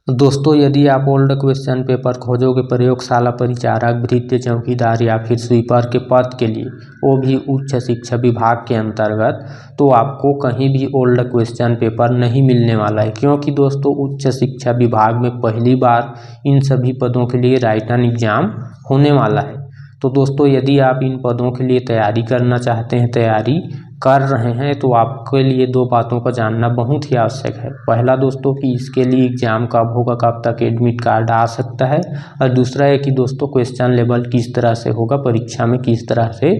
दोस्तों यदि आप ओल्ड क्वेश्चन पेपर खोजोगे प्रयोगशाला परिचारक, भृत्य चौकीदार या फिर स्वीपर के पद के लिए, वो भी उच्च शिक्षा विभाग के अंतर्गत, तो आपको कहीं भी ओल्ड क्वेश्चन पेपर नहीं मिलने वाला है, क्योंकि दोस्तों उच्च शिक्षा विभाग में पहली बार इन सभी पदों के लिए राइटन एग्जाम होने वाला है। तो दोस्तों यदि आप इन पदों के लिए तैयारी करना चाहते हैं, तैयारी कर रहे हैं, तो आपके लिए दो बातों का जानना बहुत ही आवश्यक है। पहला दोस्तों कि इसके लिए एग्ज़ाम कब होगा, कब तक एडमिट कार्ड आ सकता है, और दूसरा है कि दोस्तों क्वेश्चन लेवल किस तरह से होगा, परीक्षा में किस तरह से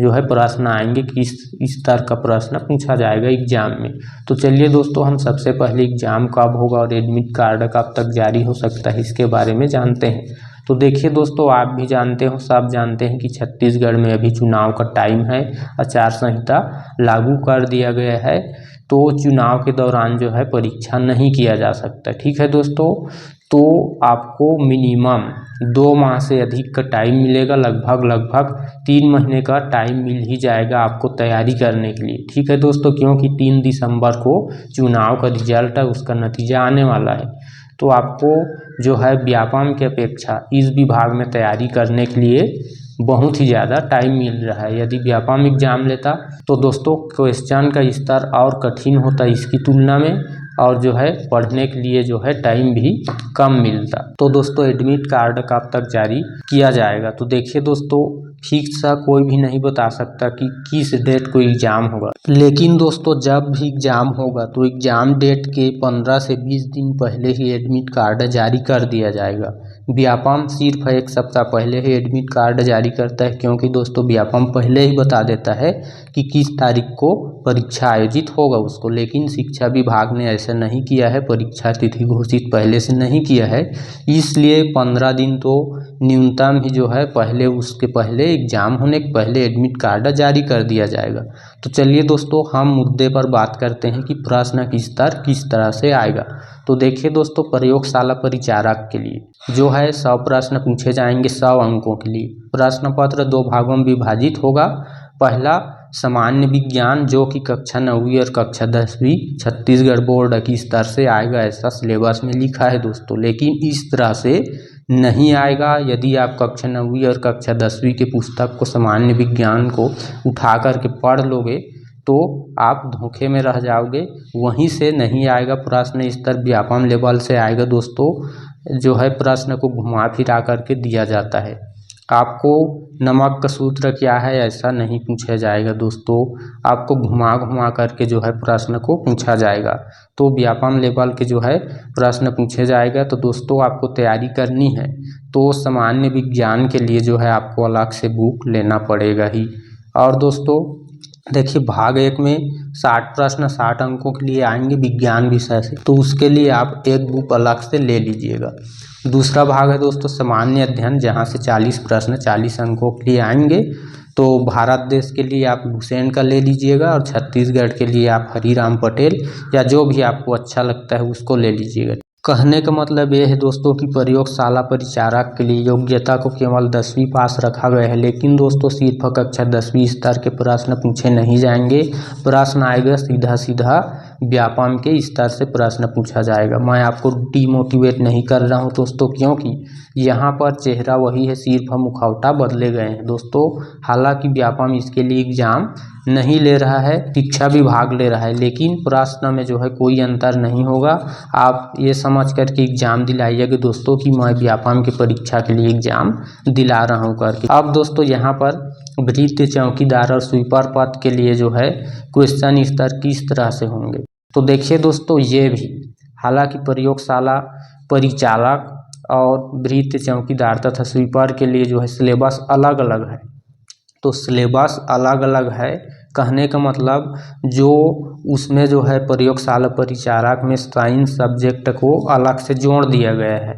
जो है प्रश्न आएंगे, किस स्तर का प्रश्न पूछा जाएगा एग्ज़ाम में। तो चलिए दोस्तों हम सबसे पहले एग्ज़ाम कब होगा और एडमिट कार्ड कब तक जारी हो सकता है इसके बारे में जानते हैं। तो देखिए दोस्तों, आप भी जानते हो, सब जानते हैं कि छत्तीसगढ़ में अभी चुनाव का टाइम है, आचार संहिता लागू कर दिया गया है, तो चुनाव के दौरान जो है परीक्षा नहीं किया जा सकता। ठीक है दोस्तों, तो आपको मिनिमम 2 माह से अधिक का टाइम मिलेगा, लगभग 3 महीने का टाइम मिल ही जाएगा आपको तैयारी करने के लिए। ठीक है दोस्तों, क्योंकि 3 दिसंबर को चुनाव का रिजल्ट है, उसका नतीजा आने वाला है। तो आपको जो है व्यापम की अपेक्षा इस विभाग में तैयारी करने के लिए बहुत ही ज़्यादा टाइम मिल रहा है। यदि व्यापम एग्जाम लेता तो दोस्तों क्वेश्चन का स्तर और कठिन होता इसकी तुलना में, और जो है पढ़ने के लिए जो है टाइम भी कम मिलता। तो दोस्तों एडमिट कार्ड कब तक जारी किया जाएगा, तो देखिए दोस्तों फिक्स सा कोई भी नहीं बता सकता कि किस डेट को एग्ज़ाम होगा, लेकिन दोस्तों जब भी एग्ज़ाम होगा तो एग्ज़ाम डेट के 15 से 20 दिन पहले ही एडमिट कार्ड जारी कर दिया जाएगा। व्यापम सिर्फ 1 सप्ताह पहले ही एडमिट कार्ड जारी करता है, क्योंकि दोस्तों व्यापम पहले ही बता देता है कि किस तारीख को परीक्षा आयोजित होगा उसको, लेकिन शिक्षा विभाग ने ऐसा नहीं किया है, परीक्षा तिथि घोषित पहले से नहीं किया है, इसलिए 15 दिन तो न्यूनतम ही जो है पहले, उसके पहले एग्ज़ाम होने के पहले एडमिट कार्ड जारी कर दिया जाएगा। तो चलिए दोस्तों हम मुद्दे पर बात करते हैं कि प्रश्न की स्तर किस तरह से आएगा। तो देखिए दोस्तों प्रयोगशाला परिचारक के लिए जो है 100 प्रश्न पूछे जाएंगे 100 अंकों के लिए। प्रश्न पत्र 2 भागों में विभाजित होगा। पहला सामान्य विज्ञान जो कि कक्षा 9वीं और कक्षा 10वीं छत्तीसगढ़ बोर्ड की स्तर से आएगा, ऐसा सिलेबस में लिखा है दोस्तों, लेकिन इस तरह से नहीं आएगा। यदि आप कक्षा 9वीं और कक्षा 10वीं के पुस्तक को सामान्य विज्ञान को उठा करके पढ़ लोगे तो आप धोखे में रह जाओगे, वहीं से नहीं आएगा प्रश्न स्तर, व्यापम लेवल से आएगा दोस्तों। जो है प्रश्न को घुमा फिरा करके दिया जाता है, आपको नमक का सूत्र क्या है ऐसा नहीं पूछा जाएगा दोस्तों, आपको घुमा घुमा करके जो है प्रश्न को पूछा जाएगा। तो व्यापम लेवल के जो है प्रश्न पूछे जाएगा। तो दोस्तों आपको तैयारी करनी है तो सामान्य विज्ञान के लिए जो है आपको अलग से बुक लेना पड़ेगा ही। और दोस्तों देखिए भाग 1 में 60 प्रश्न 60 अंकों के लिए आएंगे विज्ञान विषय से, तो उसके लिए आप एक बुक अलग से ले लीजिएगा। दूसरा भाग है दोस्तों सामान्य अध्ययन, जहां से 40 प्रश्न 40 अंकों के लिए आएंगे। तो भारत देश के लिए आप हुसैन का ले लीजिएगा, और छत्तीसगढ़ के लिए आप हरिराम पटेल या जो भी आपको अच्छा लगता है उसको ले लीजिएगा। कहने का मतलब ये है दोस्तों कि प्रयोगशाला परिचारक के लिए योग्यता को केवल 10वीं पास रखा गया है, लेकिन दोस्तों सिर्फ कक्षा 10वीं स्तर के प्रश्न पूछे नहीं जाएंगे। प्रश्न आएगा सीधा व्यापम के स्तर से प्रश्न पूछा जाएगा। मैं आपको डिमोटिवेट नहीं कर रहा हूं दोस्तों, क्योंकि यहाँ पर चेहरा वही है, सिर्फ मुखौटा बदले गए हैं दोस्तों। हालांकि व्यापम इसके लिए एग्जाम नहीं ले रहा है, शिक्षा विभाग ले रहा है, लेकिन प्रश्न में जो है कोई अंतर नहीं होगा। आप ये समझ करके एग्जाम दिलाइएगा दोस्तों कि मैं व्यापम की परीक्षा के लिए एग्जाम दिला रहा हूँ करके। अब दोस्तों यहाँ पर भृत्य चौकीदार और स्वीपर पद के लिए जो है क्वेश्चन स्तर किस तरह से होंगे, तो देखिए दोस्तों ये भी, हालांकि प्रयोगशाला परिचालक और भृत्य चौकीदार तथा स्वीपर के लिए जो है सिलेबस अलग अलग है। तो सिलेबस अलग अलग है, कहने का मतलब जो उसमें जो है प्रयोगशाला परिचारक में साइंस सब्जेक्ट को अलग से जोड़ दिया गया है,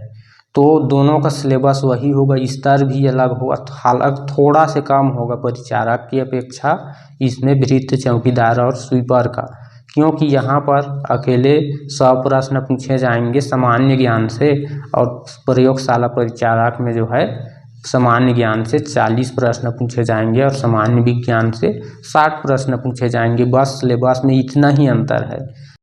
तो दोनों का सिलेबस वही होगा, स्तर भी अलग होगा, हालांकि थोड़ा से कम होगा परिचारक की अपेक्षा इसमें भृत्य चौकीदार और स्वीपर का, क्योंकि यहाँ पर अकेले 100 प्रश्न पूछे जाएंगे सामान्य ज्ञान से, और प्रयोगशाला परिचारक में जो है सामान्य ज्ञान से 40 प्रश्न पूछे जाएंगे और सामान्य विज्ञान से 60 प्रश्न पूछे जाएंगे। बस सिलेबस में इतना ही अंतर है।